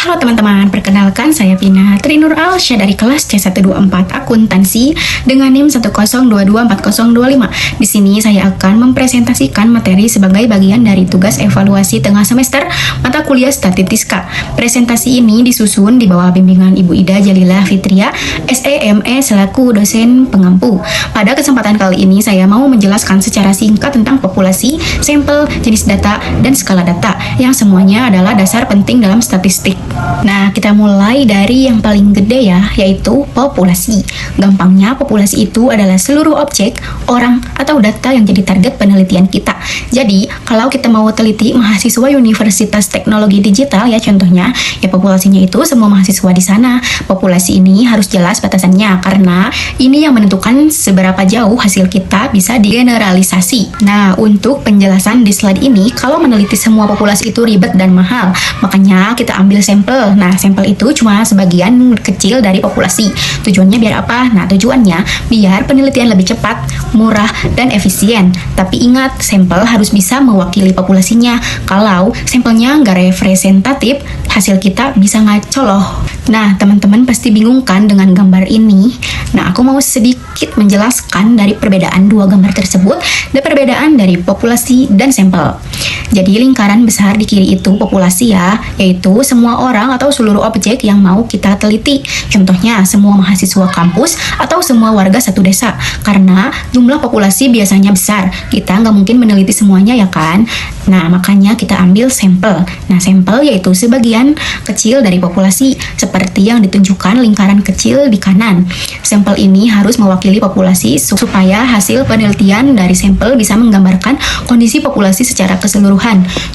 Halo teman-teman, perkenalkan saya Pina Trinur Alsyah dari kelas C124 Akuntansi dengan NIM 102240025. Di sini saya akan mempresentasikan materi sebagai bagian dari tugas evaluasi tengah semester mata kuliah Statistika. Presentasi ini disusun di bawah bimbingan Ibu Ida Jalila Fitria, SEME selaku dosen pengampu. Pada kesempatan kali ini saya mau menjelaskan secara singkat tentang populasi, sampel, jenis data, dan skala data yang semuanya adalah dasar penting dalam statistik. Nah, kita mulai dari yang paling gede ya, yaitu populasi. Gampangnya, populasi itu adalah seluruh objek, orang, atau data yang jadi target penelitian kita. Jadi, kalau kita mau teliti mahasiswa Universitas Teknologi Digital ya contohnya, ya populasinya itu semua mahasiswa di sana. Populasi ini harus jelas batasannya, karena ini yang menentukan seberapa jauh hasil kita bisa digeneralisasi. Nah, untuk penjelasan di slide ini, kalau meneliti semua populasi itu ribet dan mahal, makanya kita ambil sampel. Nah, sampel itu cuma sebagian kecil dari populasi. Tujuannya biar apa? Nah, tujuannya biar penelitian lebih cepat, murah, dan efisien. Tapi ingat, sampel harus bisa mewakili populasinya. Kalau sampelnya nggak representatif, hasil kita bisa ngaco loh. Nah, teman-teman pasti bingung kan dengan gambar ini? Nah, aku mau sedikit menjelaskan dari perbedaan dua gambar tersebut dan perbedaan dari populasi dan sampel. Jadi lingkaran besar di kiri itu populasi ya, yaitu semua orang atau seluruh objek yang mau kita teliti. Contohnya semua mahasiswa kampus atau semua warga satu desa. Karena jumlah populasi biasanya besar, kita nggak mungkin meneliti semuanya ya kan? Nah, makanya kita ambil sampel. Nah, sampel yaitu sebagian kecil dari populasi, seperti yang ditunjukkan lingkaran kecil di kanan. Sampel ini harus mewakili populasi supaya hasil penelitian dari sampel bisa menggambarkan kondisi populasi secara keseluruhan.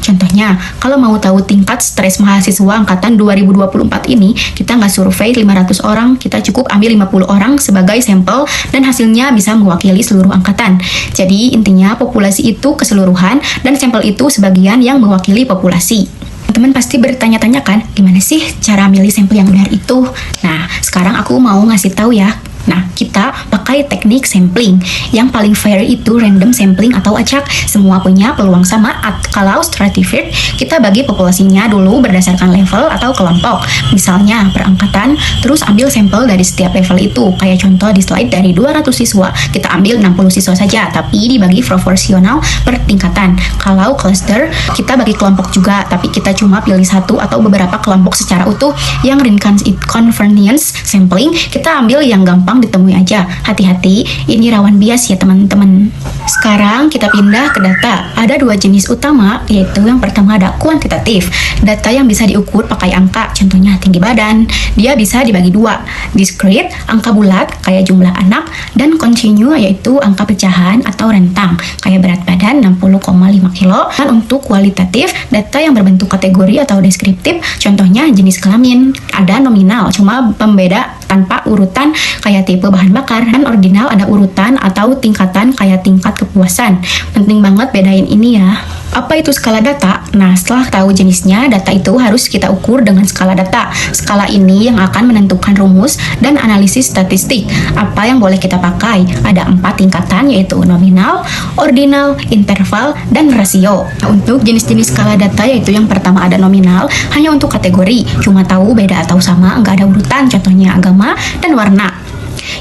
Contohnya, kalau mau tahu tingkat stres mahasiswa angkatan 2024 ini, kita nggak survei 500 orang, kita cukup ambil 50 orang sebagai sampel dan hasilnya bisa mewakili seluruh angkatan. Jadi, intinya populasi itu keseluruhan dan sampel itu sebagian yang mewakili populasi. Teman-teman pasti bertanya-tanya kan, gimana sih cara milih sampel yang benar itu? Nah, sekarang aku mau ngasih tahu ya. Nah, kita pakai teknik sampling. Yang paling fair itu random sampling atau acak. Semua punya peluang sama. Kalau stratified, kita bagi populasinya dulu berdasarkan level atau kelompok. Misalnya, perangkatan, terus ambil sampel dari setiap level itu. Kayak contoh di slide dari 200 siswa, kita ambil 60 siswa saja, tapi dibagi proporsional per tingkatan. Kalau cluster, kita bagi kelompok juga, tapi kita cuma pilih satu atau beberapa kelompok secara utuh. Yang convenience sampling, kita ambil yang gampang ditemui aja. Hati-hati, ini rawan bias ya teman-teman. Sekarang kita pindah ke data. Ada dua jenis utama, yaitu yang pertama ada kuantitatif. Data yang bisa diukur pakai angka, contohnya tinggi badan. Dia bisa dibagi dua. Discrete, angka bulat, kayak jumlah anak, dan continue, yaitu angka pecahan atau rentang, kayak berat badan 60,5 kilo. Dan untuk kualitatif, data yang berbentuk kategori atau deskriptif, contohnya jenis kelamin. Ada nominal, cuma pembeda tanpa urutan kayak tipe bahan bakar, dan ordinal ada urutan atau tingkatan kayak tingkat kepuasan. Penting banget bedain ini ya. Apa itu skala data? Nah, setelah tahu jenisnya, data itu harus kita ukur dengan skala data. Skala ini yang akan menentukan rumus dan analisis statistik. Apa yang boleh kita pakai? Ada 4 tingkatan, yaitu nominal, ordinal, interval, dan rasio. Nah, untuk jenis-jenis skala data, yaitu yang pertama ada nominal, hanya untuk kategori. Cuma tahu beda atau sama, nggak ada urutan, contohnya agama dan warna.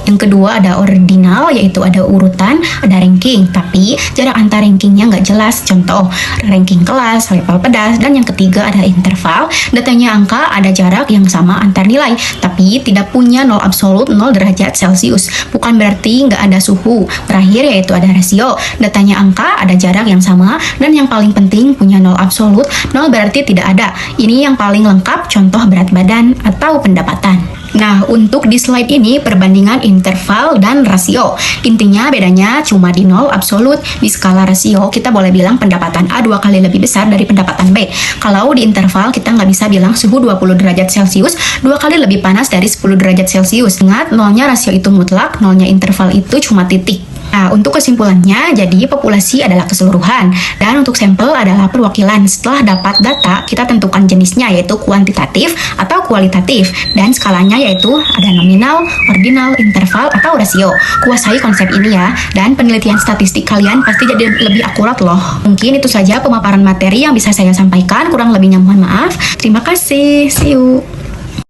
Yang kedua ada ordinal, yaitu ada urutan, ada ranking, tapi jarak antar rankingnya nggak jelas, contoh ranking kelas, level pedas. Dan yang ketiga ada interval, datanya angka, ada jarak yang sama antar nilai, tapi tidak punya 0 absolut, 0 derajat Celcius, bukan berarti nggak ada suhu. Terakhir yaitu ada rasio, datanya angka, ada jarak yang sama, dan yang paling penting punya 0 absolut, 0 berarti tidak ada. Ini yang paling lengkap, contoh berat badan atau pendapatan. Nah, untuk di slide ini perbandingan interval dan rasio. Intinya bedanya cuma di 0 absolut. Di skala rasio kita boleh bilang pendapatan A 2 kali lebih besar dari pendapatan B. Kalau di interval kita nggak bisa bilang suhu 20 derajat Celcius 2 kali lebih panas dari 10 derajat Celcius. Ingat, nolnya rasio itu mutlak, nolnya interval itu cuma titik. Nah, untuk kesimpulannya, jadi populasi adalah keseluruhan, dan untuk sampel adalah perwakilan. Setelah dapat data, kita tentukan jenisnya, yaitu kuantitatif atau kualitatif, dan skalanya yaitu ada nominal, ordinal, interval, atau rasio. Kuasai konsep ini ya, dan penelitian statistik kalian pasti jadi lebih akurat loh. Mungkin itu saja pemaparan materi yang bisa saya sampaikan, kurang lebihnya mohon maaf. Terima kasih, see you.